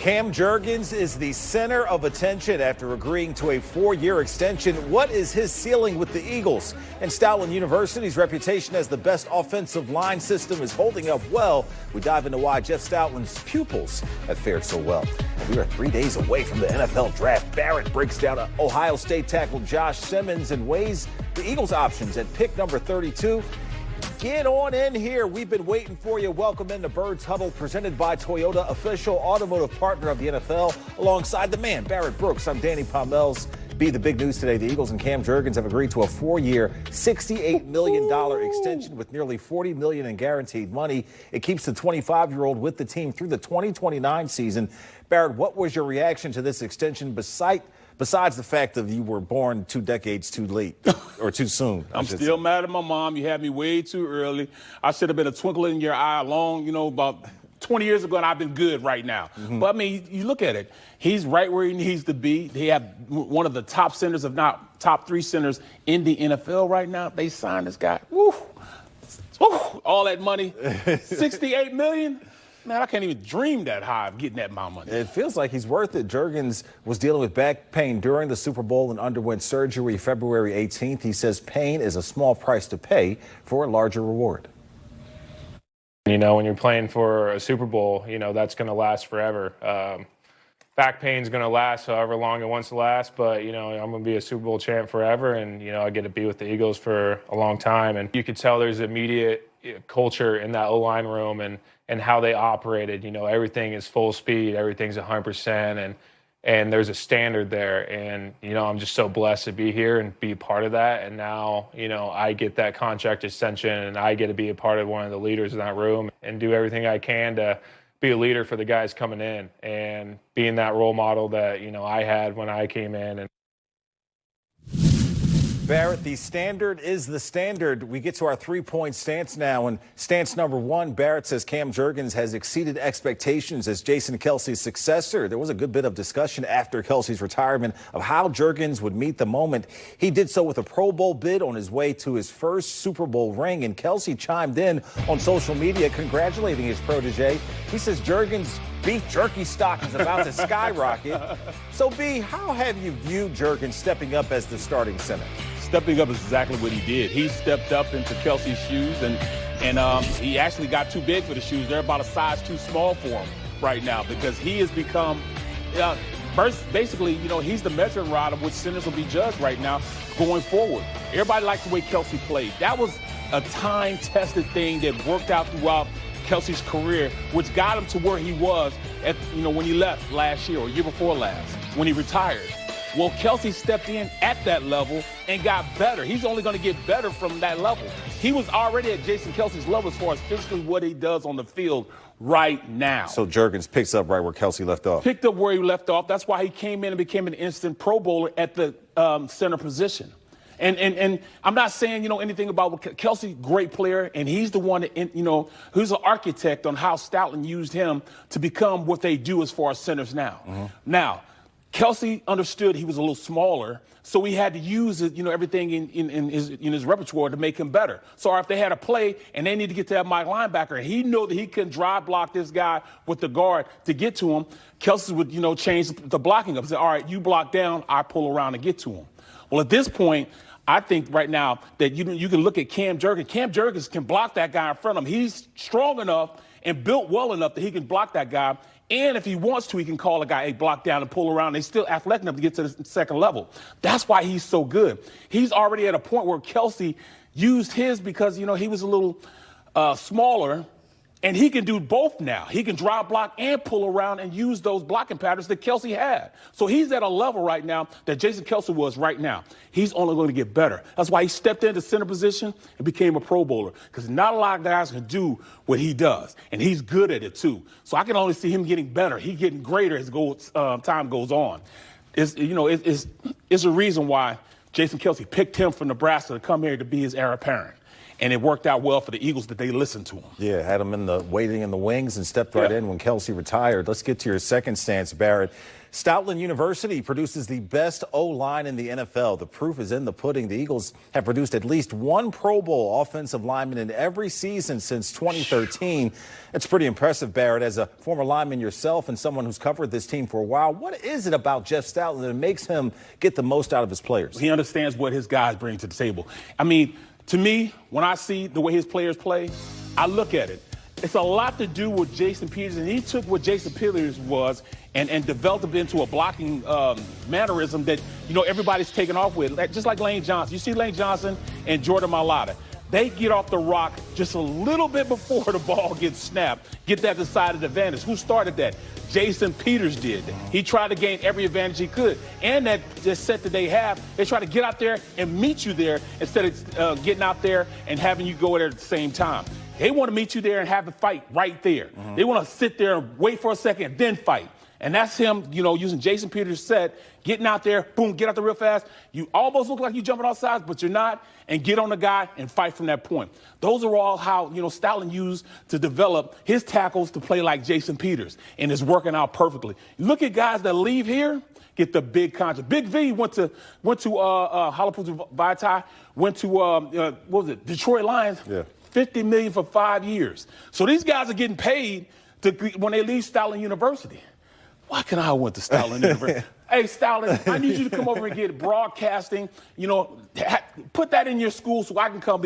Cam Jurgens is the center of attention after agreeing to a 4-year extension. What is his ceiling with the Eagles? And Stoutland University's reputation as the best offensive line system is holding up well. We dive into why Jeff Stoutland's pupils have fared so well. And we are 3 days away from the NFL draft. Barrett breaks down Ohio State tackle Josh Simmons and weighs the Eagles' options at pick number 32. Get on in here. We've been waiting for you. Welcome into Birds Huddle, presented by Toyota, official automotive partner of the NFL, alongside the man, Barrett Brooks. I'm Danny Pommel's. Be the big news today. The Eagles and Cam Jurgens have agreed to a 4-year, $68 million extension with nearly $40 million in guaranteed money. It keeps the 25-year-old with the team through the 2029 season. Barrett, what was your reaction to this extension besides the fact that you were born 2 decades too late or too soon? I'm still mad at my mom. You had me way too early. I should have been a twinkle in your eye about 20 years ago, and I've been good right now. But, I mean, you look at it. He's right where he needs to be. They have one of the top centers, if not top 3 centers in the NFL right now. They signed this guy. Woo. All that money, $68 million. Man, I can't even dream that high of getting that amount of money. It feels like he's worth it. Jurgens was dealing with back pain during the Super Bowl and underwent surgery February 18th. He says pain is a small price to pay for a larger reward. You know, when you're playing for a Super Bowl, that's going to last forever. Back pain's going to last however long it wants to last, but, I'm going to be a Super Bowl champ forever, and, I get to be with the Eagles for a long time. And you could tell there's immediate culture in that O-line room and how they operated. Everything is full speed, everything's 100%, and there's a standard there. And, I'm just so blessed to be here and be part of that. And now, I get that contract extension, and I get to be a part of one of the leaders in that room and do everything I can to be a leader for the guys coming in and being that role model that, I had when I came in. And Barrett, the standard is the standard. We get to our 3-point stance now, and stance number 1, Barrett says Cam Jurgens has exceeded expectations as Jason Kelce's successor. There was a good bit of discussion after Kelce's retirement of how Jurgens would meet the moment. He did so with a Pro Bowl bid on his way to his first Super Bowl ring, and Kelce chimed in on social media congratulating his protege. He says Jurgens' beef jerky stock is about to skyrocket. So, B, how have you viewed Jurgens stepping up as the starting center? Stepping up is exactly what he did. He stepped up into Kelce's shoes, and he actually got too big for the shoes. They're about a size too small for him right now because he has become basically, he's the measuring rod of which centers will be judged right now going forward. Everybody likes the way Kelce played. That was a time-tested thing that worked out throughout Kelce's career, which got him to where he was at, when he left last year or year before last, when he retired. Well, Kelce stepped in at that level and got better. He's only going to get better from that level. He was already at Jason Kelce's level as far as physically what he does on the field right now. So Jurgens picks up right where Kelce left off. Picked up where he left off. That's why he came in and became an instant Pro Bowler at the center position. And I'm not saying, anything about Kelce, great player, and he's the one that, who's an architect on how Stoutland used him to become what they do as far as centers now. Now, Kelce understood he was a little smaller, so he had to use it, everything in his repertoire to make him better. So if they had a play and they need to get to that Mike linebacker, and he knew that he couldn't drive block this guy with the guard to get to him, Kelce would, change the blocking up. Say, all right, you block down, I pull around and get to him. Well, at this point, I think right now that you can look at Cam Jurgens. Cam Jurgens can block that guy in front of him. He's strong enough and built well enough that he can block that guy. And if he wants to, he can call a guy, block down and pull around. He's still athletic enough to get to the second level. That's why he's so good. He's already at a point where Kelce used his because, he was a little smaller. And he can do both now. He can drive block and pull around and use those blocking patterns that Kelce had. So he's at a level right now that Jason Kelce was right now. He's only going to get better. That's why he stepped into center position and became a Pro Bowler, because not a lot of guys can do what he does, and he's good at it too. So I can only see him getting better. He's getting greater as time goes on. It's a reason why Jason Kelce picked him from Nebraska to come here to be his heir apparent. and it worked out well for the Eagles that they listened to him. Yeah, had him waiting in the wings and stepped right in when Kelce retired. Let's get to your second stance, Barrett. Stoutland University produces the best O-line in the NFL. The proof is in the pudding. The Eagles have produced at least one Pro Bowl offensive lineman in every season since 2013. It's pretty impressive, Barrett. As a former lineman yourself and someone who's covered this team for a while, what is it about Jeff Stoutland that makes him get the most out of his players? He understands what his guys bring to the table. I mean, to me, when I see the way his players play, I look at it. It's a lot to do with Jason Peters, and he took what Jason Peters was and developed it into a blocking mannerism that, everybody's taken off with, just like Lane Johnson. You see Lane Johnson and Jordan Mailata. They get off the rock just a little bit before the ball gets snapped, get that decided advantage. Who started that? Jason Peters did. He tried to gain every advantage he could. And that set that they have, they try to get out there and meet you there instead of getting out there and having you go there at the same time. They want to meet you there and have the fight right there. They want to sit there and wait for a second and then fight. And that's him, using Jason Peters' set, getting out there, boom, get out there real fast. You almost look like you're jumping off sides, but you're not, and get on the guy and fight from that point. Those are all how, Stoutland used to develop his tackles to play like Jason Peters, and it's working out perfectly. Look at guys that leave here, get the big contract. Big V went to Halapoulivaati Vitae, went to, Detroit Lions. Yeah. $50 million for 5 years. So these guys are getting paid when they leave Stoutland University. Why can I went to Stoutland University? Hey, Stoutland, I need you to come over and get broadcasting. Put that in your school so I can come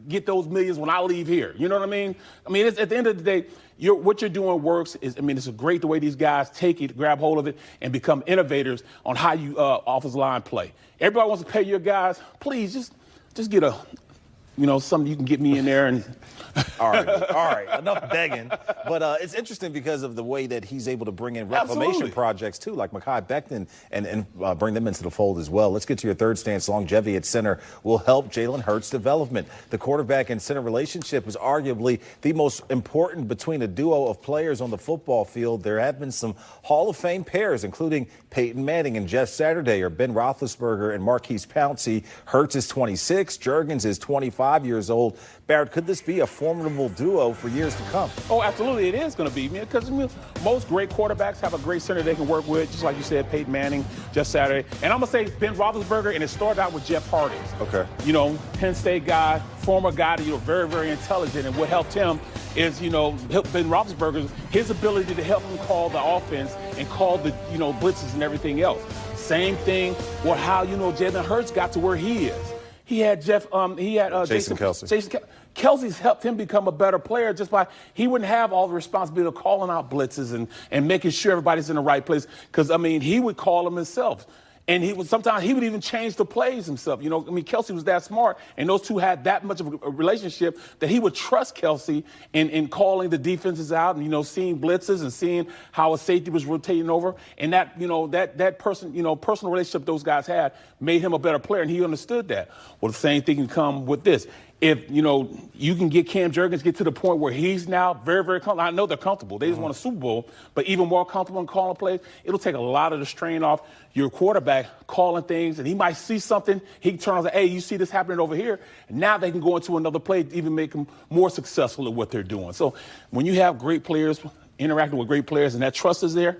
get those millions when I leave here. You know what I mean? It's, at the end of the day, what you're doing works. It's great the way these guys take it, grab hold of it, and become innovators on how you offensive line play. Everybody wants to pay your guys. Please, just get a something you can get me in there and. All right. Enough begging. But it's interesting because of the way that he's able to bring in reclamation projects, too, like Mekhi Becton, and bring them into the fold as well. Let's get to your third stance. Longevity at center will help Jalen Hurts' development. The quarterback and center relationship is arguably the most important between a duo of players on the football field. There have been some Hall of Fame pairs, including Peyton Manning and Jeff Saturday, or Ben Roethlisberger and Marquise Pouncey. Hurts is 26. Jurgens is 25 years old. Barrett, could this be a formidable duo for years to come? Oh, absolutely, it is going to be, man, because most great quarterbers have a great center they can work with, just like you said, Peyton Manning, Jeff Saturday. And I'm going to say Ben Roethlisberger, and it started out with Jeff Harding. Okay. Penn State guy, former guy, very, very intelligent, and what helped him is, Ben Roethlisberger, his ability to help him call the offense and call the, blitzes and everything else. Same thing with how, Jalen Hurts got to where he is. He had Jason Kelce. Kelce's helped him become a better player just by he wouldn't have all the responsibility of calling out blitzes and making sure everybody's in the right place. Because, he would call them himself. And sometimes he would even change the plays himself. Kelce was that smart, and those two had that much of a relationship that he would trust Kelce in calling the defenses out and, seeing blitzes and seeing how a safety was rotating over. And that, that personal relationship those guys had made him a better player, and he understood that. Well, the same thing can come with this. If, you can get Cam Jurgens get to the point where he's now very, very comfortable. I know they're comfortable. They just won a Super Bowl, but even more comfortable in calling plays. It'll take a lot of the strain off your quarterback calling things, and he might see something. He can turn on and say, hey, you see this happening over here. And now they can go into another play to even make them more successful at what they're doing. So when you have great players interacting with great players and that trust is there,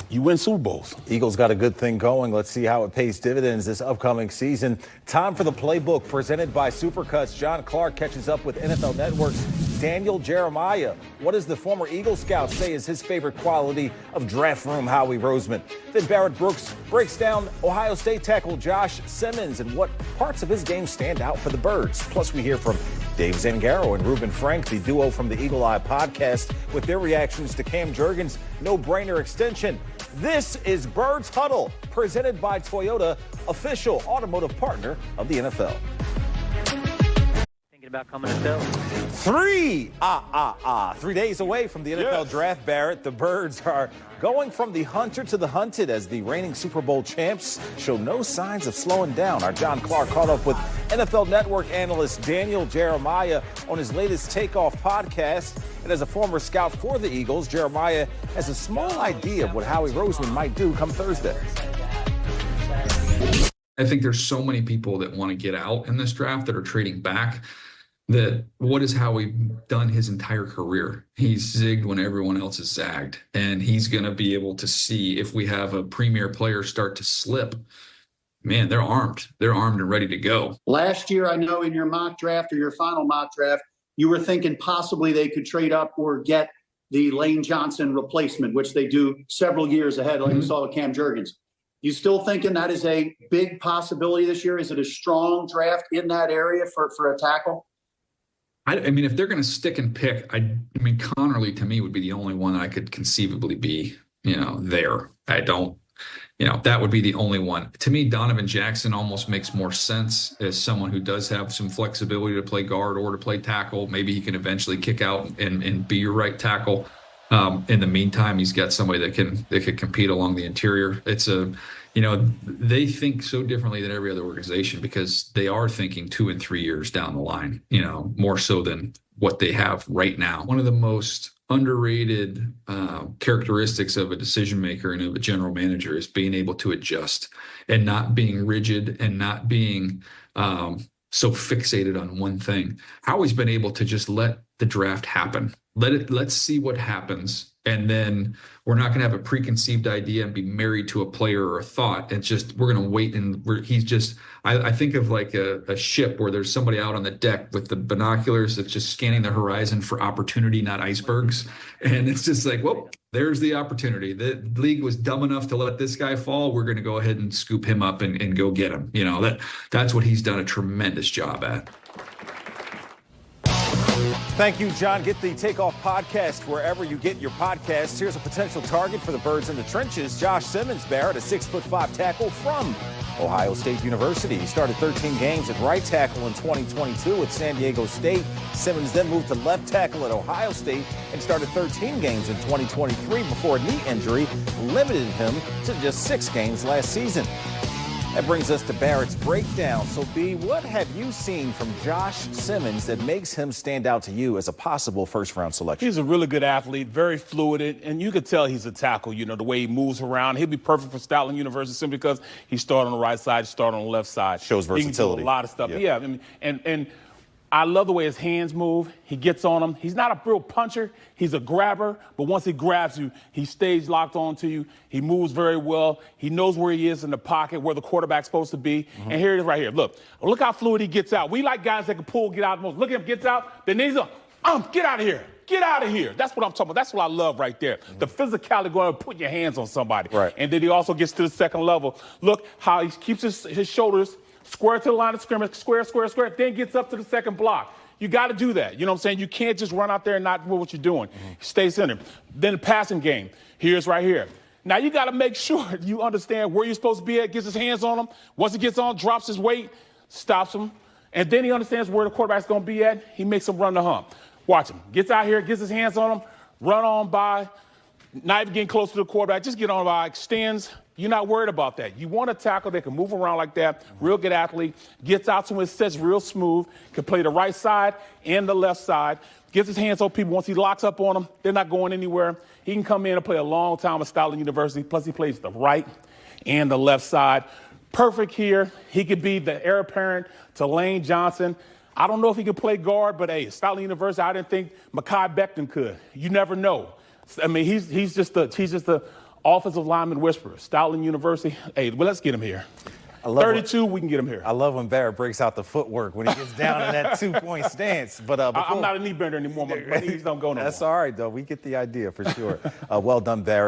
you win Super Bowls. Eagles got a good thing going. Let's see how it pays dividends this upcoming season. Time for the playbook presented by Supercuts. John Clark catches up with NFL Network's Daniel Jeremiah. What does the former Eagle scout say is his favorite quality of draft room Howie Roseman? Then Barrett Brooks breaks down Ohio State tackle Josh Simmons and what parts of his game stand out for the Birds. Plus, we hear from Dave Zangaro and Reuben Frank, the duo from the Eagle Eye podcast, with their reactions to Cam Jurgens' no-brainer extension. This is Birds Huddle, presented by Toyota, official automotive partner of the NFL. Thinking about coming to Philly. 3 days away from the NFL draft, Barrett. The Birds are going from the hunter to the hunted as the reigning Super Bowl champs show no signs of slowing down. Our John Clark caught up with NFL Network analyst Daniel Jeremiah on his latest Takeoff podcast. And as a former scout for the Eagles, Jeremiah has a small idea of what Howie Roseman might do come Thursday. I think there's so many people that want to get out in this draft that are trading back. that what is Howie done his entire career? He's zigged when everyone else is zagged, and he's going to be able to see if we have a premier player start to slip. Man, they're armed. They're armed and ready to go. Last year, I know in your mock draft or your final mock draft, you were thinking possibly they could trade up or get the Lane Johnson replacement, which they do several years ahead, like we saw with Cam Jurgens. You still thinking that is a big possibility this year? Is it a strong draft in that area for a tackle? I mean, if they're going to stick and pick, I mean, Connerly to me would be the only one I could conceivably be, there. I don't, that would be the only one. To me, Donovan Jackson almost makes more sense as someone who does have some flexibility to play guard or to play tackle. Maybe he can eventually kick out and be your right tackle. In the meantime, he's got somebody that can compete along the interior. It's they think so differently than every other organization because they are thinking 2 and 3 years down the line, more so than what they have right now. One of the most underrated characteristics of a decision maker and of a general manager is being able to adjust and not being rigid and not being so fixated on one thing. Howie's been able to just let the draft happen. Let's see what happens. And then we're not going to have a preconceived idea and be married to a player or a thought. It's just, we're going to wait. And I think of like a ship where there's somebody out on the deck with the binoculars that's just scanning the horizon for opportunity, not icebergs. And it's just like, well, there's the opportunity. The league was dumb enough to let this guy fall. We're going to go ahead and scoop him up and go get him. That's what he's done a tremendous job at. Thank you, John. Get the Takeoff podcast wherever you get your podcasts. Here's a potential target for the Birds in the Trenches. Josh Simmons, Barrett, a 6'5" tackle from Ohio State University. He started 13 games at right tackle in 2022 at San Diego State. Simmons then moved to left tackle at Ohio State and started 13 games in 2023 before a knee injury limited him to just 6 games last season. That brings us to Barrett's breakdown. So, B, what have you seen from Josh Simmons that makes him stand out to you as a possible first-round selection? He's a really good athlete, very fluid, and you could tell he's a tackle, the way he moves around. He'll be perfect for Stoutland University simply because he started on the right side, started on the left side. Shows versatility. He can do a lot of stuff. Yeah, and I love the way his hands move. He gets on them. He's not a real puncher. He's a grabber, but once he grabs you, he stays locked onto you. He moves very well. He knows where he is in the pocket, where the quarterback's supposed to be. And here it is right here. Look how fluid he gets out. We like guys that can pull, get out the most. Look at him, gets out, then he's get out of here. Get out of here. That's what I'm talking about. That's what I love right there. The physicality going to put your hands on somebody. Right. And then he also gets to the second level. Look how he keeps his shoulders square to the line of scrimmage, square, then gets up to the second block. You got to do that. You know what I'm saying? You can't just run out there and not know what you're doing. Stay center. Then the passing game. Here's right here. Now, you got to make sure you understand where you're supposed to be at, gets his hands on him. Once he gets on, drops his weight, stops him. And then he understands where the quarterback's going to be at. He makes him run the hump. Watch him. Gets out here, gets his hands on him, run on by, not even getting close to the quarterback, just get on by, extends. You're not worried about that. You want a tackle that can move around like that, real good athlete, gets out to his sets real smooth, can play the right side and the left side, gets his hands on people. Once he locks up on them, they're not going anywhere. He can come in and play a long time at Stoutland University, plus he plays the right and the left side. Perfect here. He could be the heir apparent to Lane Johnson. I don't know if he could play guard, but hey, Stoutland University, I didn't think Mekhi Becton could. You never know. I mean, he's just the offensive lineman whisperer. Stoutland University. Hey, well, let's get him here. 32, we can get him here. I love when Barrett breaks out the footwork when he gets down in that 2-point stance. But I'm not a knee bender anymore. My knees don't go no more. That's all right, though. We get the idea for sure. Well done, Barrett.